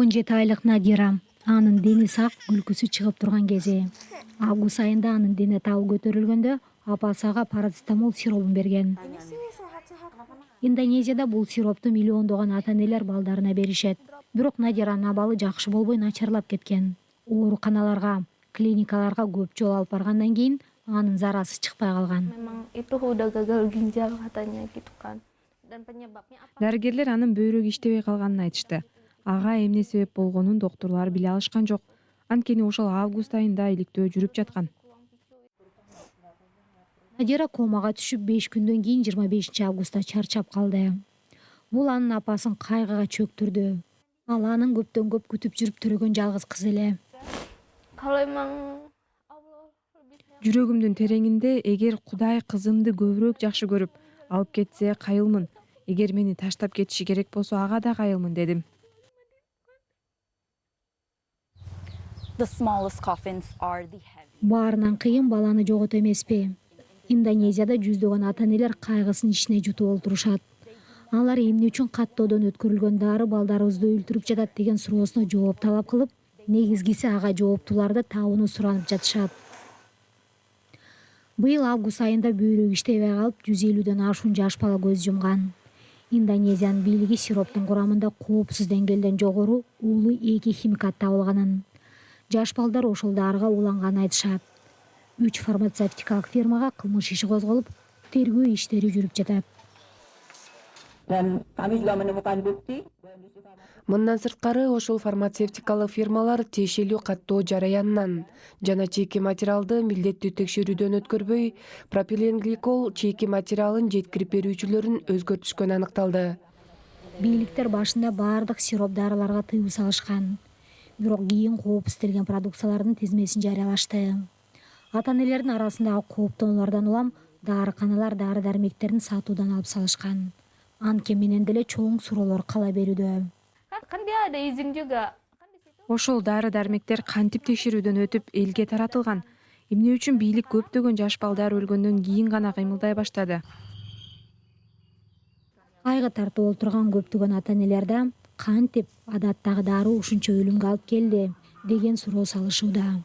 17 айлык Надира. Анын дени сак, күлкүсү чыгып турган кези. Август айында анын дене табы көтөрүлгөндө апасы ага парацетамол сиробун берген. Индонезияда бул сиропту миллиондогон ата-энелер балдарына беришет. Бирок Надиранын абалы жакшы болбой начарлап кеткен. Ооруканаларга, клиникаларга көп жолу алып баргандан кийин анын зарасы чыкпай калган. Memang itu udah gagal ginjal katanya gitu kan. Dan penyebabnya apa? Дарыгерлер анын бөйрөгү иштебей калганын айтышты. Ага эмне себеп болгонун доктурлар биле алышкан жок. Анткени ошол август айында иликтөө жүрүп жаткан. Надира комага түшүп 5 күндөн кийин 25 августта чарчап калды. Бул анын апасын кайгыга чөктүрдү. Ал анын көптөн көп күтүп жүрүп төрөгөн жалгыз кызы эле. Kalau emang Allah lebih Жүрөгүмдүн тереңинде эгер Кудай кызымды көбүрөөк жакшы көрүп алып кетсе кайылмын. Эгер мени таштап кетиши керек болсо ага да кайылмын дедим. The smallest coffins are the heavy. Баарынан кыйын баланы жоготу эмеспи? Индонезияда жүздөгөн ата-энелер кайгысын ичине жутуп олтурушат. Алар эмне үчүн каттоодон өткөрүлгөн дары балдарыбызды өлтүрүп жатат деген суроосуна жооп талап кылып, негизгиси ага жооптууларды табууну суранып жатышат. Быйыл август айында бөйрөгү иштебей калып 150дөн ашуун жаш бала көз жумган. Индонезиянын бийлиги сироптун курамында коопсуз деңгээлден жогору уулуу 2 химикат табылганын. Жаш балдар ошол дарыга уланганын айтышат. 3 фармацевтикалык фирмага кылмыш иши козголуп, тергөө иштери жүрүп жатат. Dan kami juga menemukan bukti. Мындан сырткары ошол фармацевтикалык фирмалар тиешелүү каттоо жараянынан жана чийки материалды милдеттүү текшерүүдөн өткөрбөй, пропиленгликол чийки материалын жеткирип берүүчүлөрүн өзгөртүшкөнү аныкталды. Бийликтер башында баардык сироп дарыларга тыюу салышкан. Бирок кийин кооптуздалган продукциялардын тизмесин жарыялашты. Ата-энелердин арасындагы кооптонуулардан улам дарыканалар дары-дармектерин сатуудан алып салышкан. Анткени менен деле чоң суроолор кала берүүдө. kan dia ada izin juga. Kan di situ Ошол дары-дармектер кантип текшерүүдөн өтүп элге таратылган? Эмне үчүн бийлик көптөгөн жаш балдар өлгөндөн кийин гана кыймылдай баштады? Кайгы тартып олтурган көптөгөн ата-энелерде кантип адаттагы дары ушунча өлүмгө алып келди деген суроо салышууда.